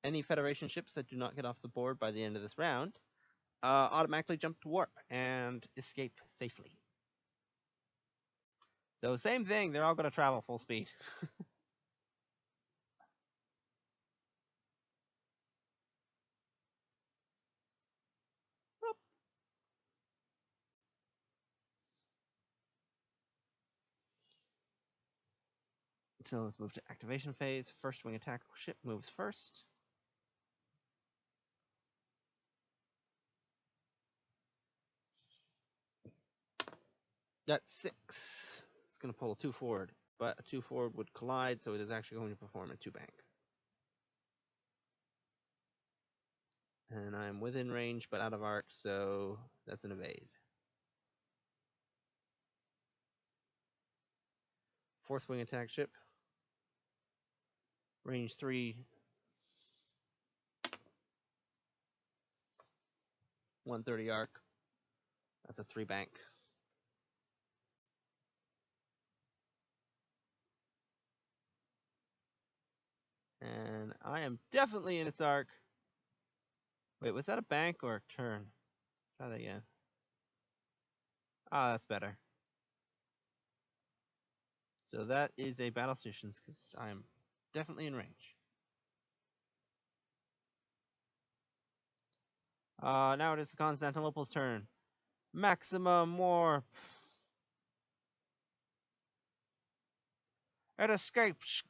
Any Federation ships that do not get off the board by the end of this round automatically jump to warp and escape safely. So same thing, they're all going to travel full speed. So let's move to activation phase. First wing attack ship moves first. That's 6. It's going to pull a 2 forward, but a 2 forward would collide, so it is actually going to perform a 2 bank. And I'm within range, but out of arc, so that's an evade. Fourth wing attack ship. Range 3. 130 arc. That's a 3 bank. And I am definitely in its arc. Wait, was that a bank or a turn? Try that again. Ah, that's better. So that is a battle stations because I'm definitely in range. Now it is Constantinople's turn. Maximum warp. It escapes.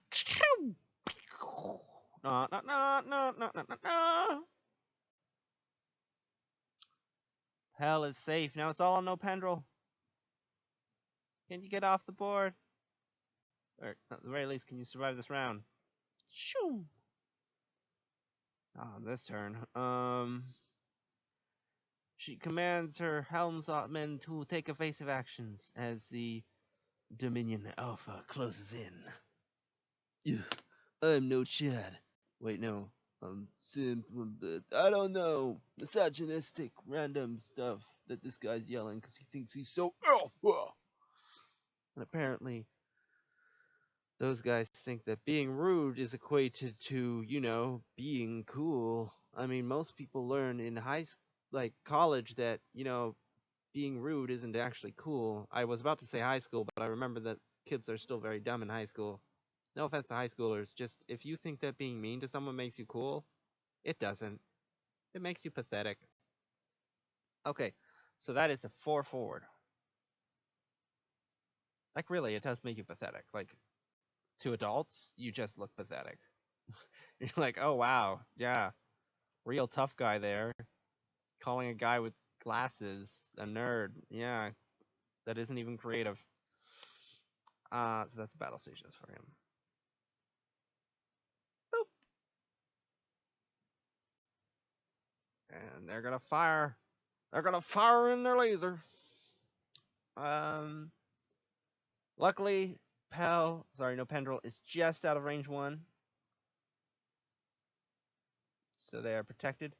No, no, no, no, no, no, no, no. Hell is safe. Now it's all on no Pendrel. Can you get off the board? Or at the very least, can you survive this round? Shoo! On this turn, she commands her helmsmen to take evasive actions as the Dominion Alpha closes in. Ugh, I'm no Chad. Wait, no. I don't know. Misogynistic, random stuff that this guy's yelling because he thinks he's so alpha. And apparently, those guys think that being rude is equated to, being cool. I mean, most people learn in college that, being rude isn't actually cool. I was about to say high school, but I remember that kids are still very dumb in high school. No offense to high schoolers, just if you think that being mean to someone makes you cool, it doesn't. It makes you pathetic. Okay, so that is a 4 forward. Like, really, it does make you pathetic. Like, to adults, you just look pathetic. You're like, oh, wow, yeah, real tough guy there. Calling a guy with glasses a nerd. Yeah, that isn't even creative. So that's battle stations for him. Boop. And they're gonna fire. They're gonna fire in their laser. Luckily, Pendrell is just out of range 1. So they are protected.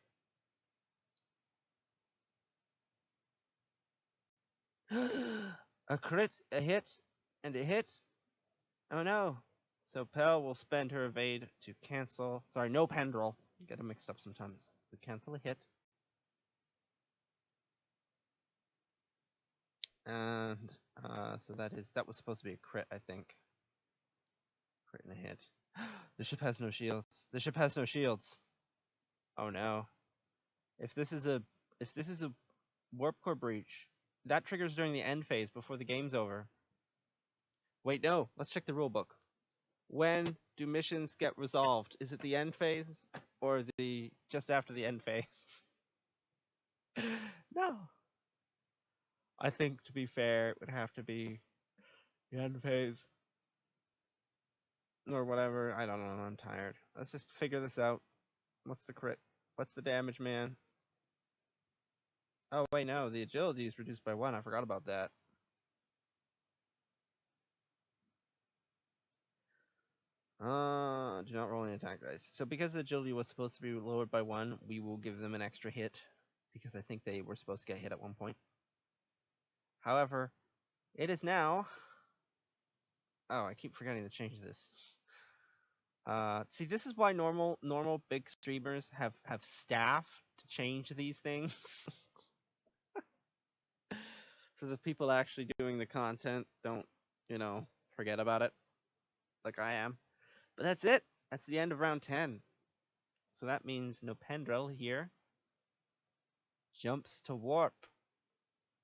A crit, a hit, and a hit. Oh no. So Pell will spend her evade to cancel. Sorry, no Pendrell. Get them mixed up sometimes. To cancel a hit. And so that was supposed to be a crit, I think. Crit and a hit. The ship has no shields. The ship has no shields. Oh no. If this is a warp core breach, that triggers during the end phase before the game's over. Wait, no. Let's check the rulebook. When do missions get resolved? Is it the end phase or the just after the end phase? No. I think, to be fair, it would have to be the end phase. Or whatever. I don't know. I'm tired. Let's just figure this out. What's the crit? What's the damage, man? Oh, wait, no. The agility is reduced by 1. I forgot about that. Do not roll any attack dice. So because the agility was supposed to be lowered by 1, we will give them an extra hit. Because I think they were supposed to get hit at one point. However, it is now... Oh, I keep forgetting to change this. See, this is why normal big streamers have staff to change these things. So the people actually doing the content don't, forget about it. Like I am. But that's it. That's the end of round 10. So that means no Pendrell here jumps to warp.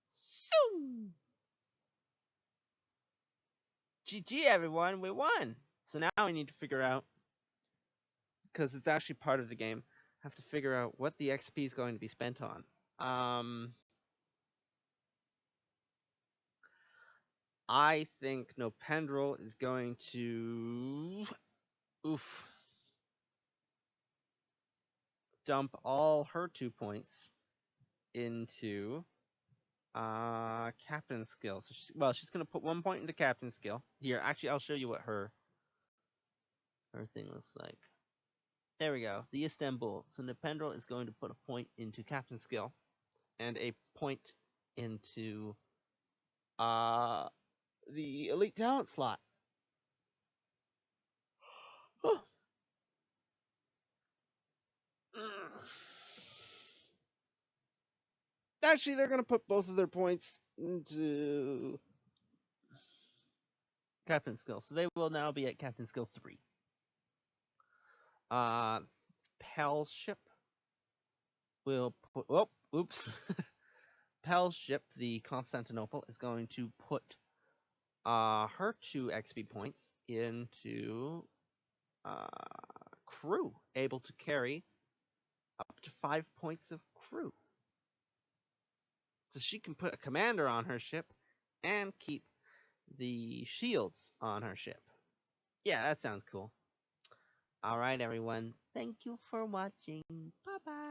So GG everyone, we won. So now we need to figure out, because it's actually part of the game, have to figure out what the XP is going to be spent on. I think no Pendrell is going to dump all her 2 points into captain skill. So she's going to put 1 point into captain skill. Here, actually, I'll show you what her thing looks like. There we go. The Istanbul. So Nependrel is going to put a point into captain skill and a point into the elite talent slot. Oh. Actually, they're going to put both of their points into captain skill. So they will now be at captain skill 3. Pel's ship will put... Oh, oops. Pel's ship, the Constantinople, is going to put her 2 XP points into crew, able to carry up to 5 points of crew. So she can put a commander on her ship and keep the shields on her ship. Yeah, that sounds cool. All right, everyone. Thank you for watching. Bye bye.